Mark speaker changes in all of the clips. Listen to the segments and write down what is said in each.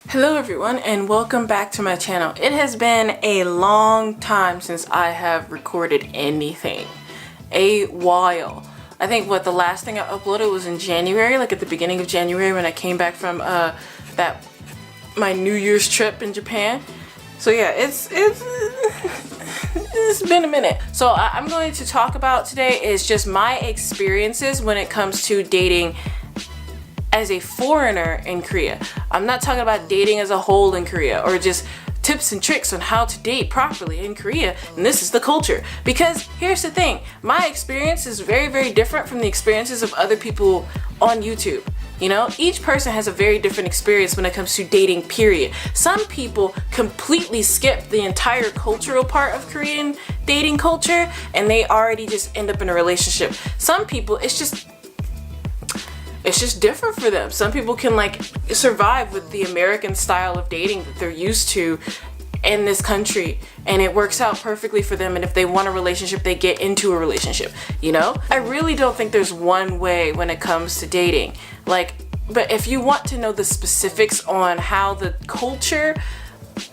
Speaker 1: Hello everyone and welcome back to my channel. It has been a long time since I have recorded anything. A while. I think the last thing I uploaded was in January, like at the beginning of January when I came back from my New Year's trip in Japan. So yeah, it's been a minute. So I'm going to talk about today is just my experiences when it comes to dating as a foreigner in Korea. I'm not talking about dating as a whole in Korea or just tips and tricks on how to date properly in Korea, and this is the culture. Because here's the thing, my experience is very, very different from the experiences of other people on YouTube. You know, each person has a very different experience when it comes to dating, period. Some people completely skip the entire cultural part of Korean dating culture and they already just end up in a relationship. Some people, it's just different for them. Some people can like survive with the American style of dating that they're used to in this country and it works out perfectly for them, and if they want a relationship they get into a relationship, you know? I really don't think there's one way when it comes to dating. But if you want to know the specifics on how the culture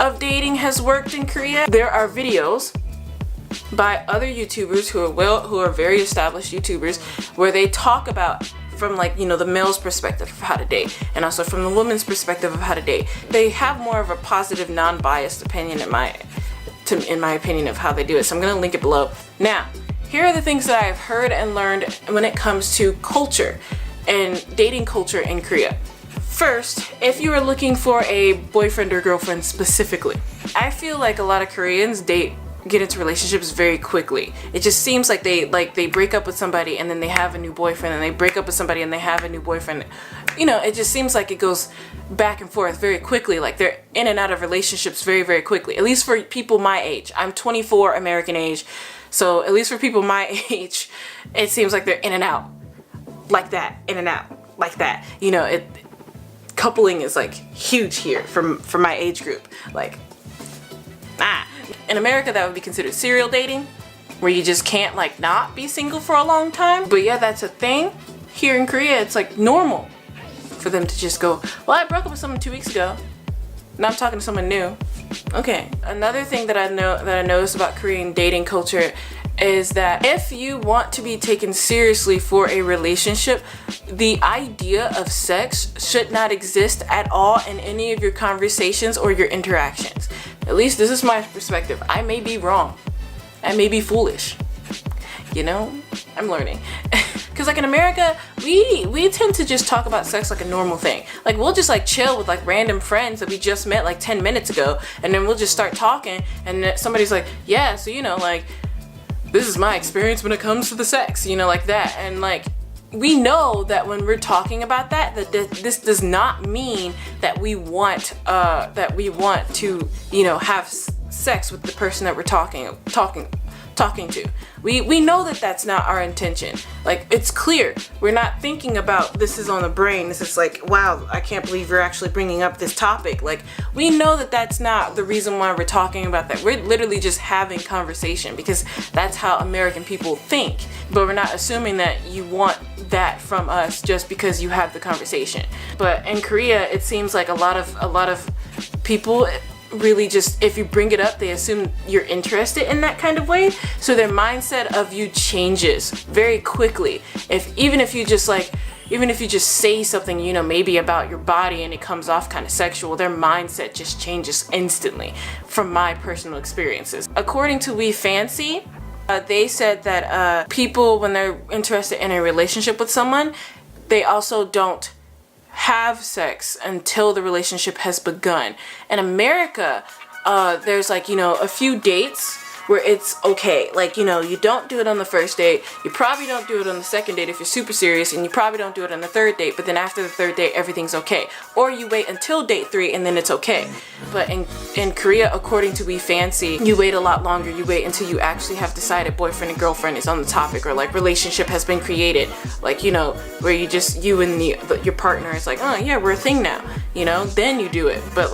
Speaker 1: of dating has worked in Korea, there are videos by other YouTubers who are very established YouTubers where they talk about from the male's perspective of how to date and also from the woman's perspective of how to date. They have more of a positive, non-biased opinion in my opinion of how they do it. So I'm gonna link it below. Now, here are the things that I've heard and learned when it comes to culture and dating culture in Korea. First, if you are looking for a boyfriend or girlfriend specifically, I feel like a lot of Koreans get into relationships very quickly. It just seems like they break up with somebody and then they have a new boyfriend, and they break up with somebody and they have a new boyfriend. You know, it just seems like it goes back and forth very quickly. Like they're in and out of relationships very, very quickly. At least for people my age. I'm 24 American age. So at least for people my age, it seems like they're in and out like that, in and out like that. You know, coupling is like huge here for my age group. In America, that would be considered serial dating, where you just can't not be single for a long time. But yeah, that's a thing. Here in Korea, it's like normal for them to just go, well, I broke up with someone 2 weeks ago. Now I'm talking to someone new. Okay. Another thing that I noticed about Korean dating culture is that if you want to be taken seriously for a relationship, the idea of sex should not exist at all in any of your conversations or your interactions. At least this is my perspective. I may be wrong. I may be foolish. You know, I'm learning. Cause in America, we tend to just talk about sex like a normal thing. Like we'll just chill with random friends that we just met 10 minutes ago, and then we'll just start talking, and then somebody's like, yeah, so this is my experience when it comes to the sex, like that. And we know that when we're talking about that this does not mean that we want to have sex with the person that we're talking to. We know that that's not our intention. It's clear. We're not thinking about this is on the brain. This is wow, I can't believe you're actually bringing up this topic. We know that that's not the reason why we're talking about that. We're literally just having conversation because that's how American people think. But we're not assuming that you want that from us just because you have the conversation. But in Korea, it seems like a lot of people really just, if you bring it up, they assume you're interested in that kind of way. So their mindset of you changes very quickly. Even if you just say something, maybe about your body and it comes off kind of sexual, their mindset just changes instantly from my personal experiences. According to We Fancy, they said that people, when they're interested in a relationship with someone, they also don't have sex until the relationship has begun. In America, there's a few dates where it's okay. You don't do it on the first date. You probably don't do it on the second date if you're super serious, and you probably don't do it on the third date, but then after the third date, everything's okay. Or you wait until date 3 and then it's okay. But in Korea, according to We Fancy, you wait a lot longer. You wait until you actually have decided boyfriend and girlfriend is on the topic, or relationship has been created. Where you and your partner is oh yeah, we're a thing now. Then you do it. But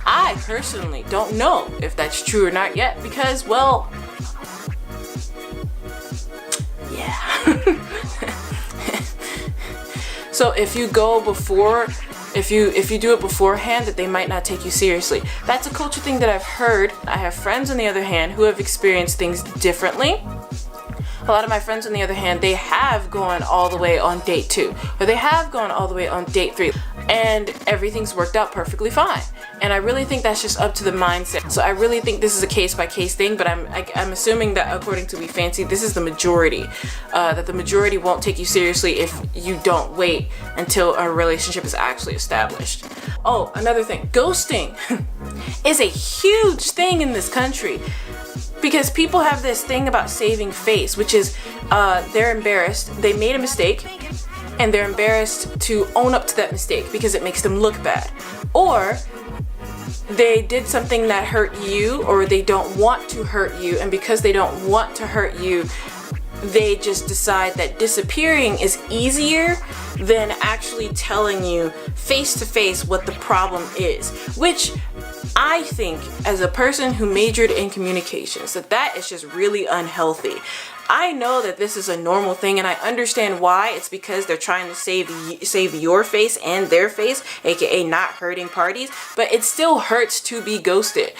Speaker 1: I personally don't know if that's true or not yet, because yeah. So if you go before if you do it beforehand, that they might not take you seriously. That's a culture thing that I've heard. I have friends on the other hand who have experienced things differently. A lot of my friends on the other hand, they have gone all the way on date 2, or they have gone all the way on date 3, and everything's worked out perfectly fine. And I really think that's just up to the mindset. So I really think this is a case-by-case thing, but I'm assuming that according to We Fancy, this is the majority, that the majority won't take you seriously if you don't wait until a relationship is actually established. Oh, another thing, ghosting is a huge thing in this country. Because people have this thing about saving face, which is they're embarrassed, they made a mistake, and they're embarrassed to own up to that mistake because it makes them look bad. Or they did something that hurt you, or they don't want to hurt you, and because they don't want to hurt you, they just decide that disappearing is easier than actually telling you face to face what the problem is, which I think, as a person who majored in communications, that is just really unhealthy. I know that this is a normal thing, and I understand why. It's because they're trying to save your face and their face, aka not hurting parties, but it still hurts to be ghosted.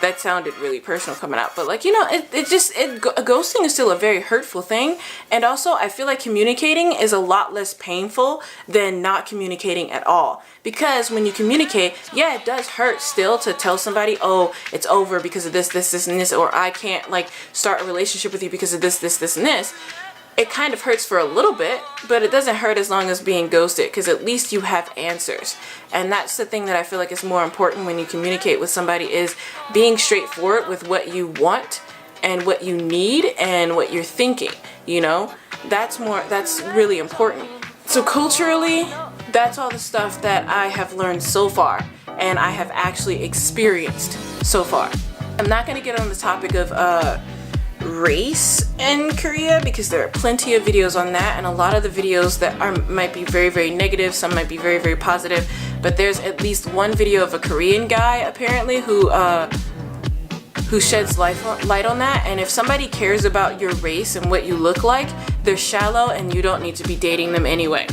Speaker 1: That sounded really personal coming out, but like, you know, ghosting is still a very hurtful thing. And also I feel like communicating is a lot less painful than not communicating at all. Because when you communicate, yeah, it does hurt still to tell somebody, oh, it's over because of this, and this, or I can't like start a relationship with you because of this, and this. It kind of hurts for a little bit, but it doesn't hurt as long as being ghosted, because at least you have answers. And that's the thing that I feel like is more important when you communicate with somebody, is being straightforward with what you want and what you need and what you're thinking, you know? That's really important. So culturally, that's all the stuff that I have learned so far and I have actually experienced so far. I'm not going to get on the topic of race in Korea, because there are plenty of videos on that, and a lot of the videos that might be very, very negative, some might be very, very positive, but there's at least one video of a Korean guy apparently who sheds light on that. And if somebody cares about your race and what you look like, they're shallow and you don't need to be dating them anyway.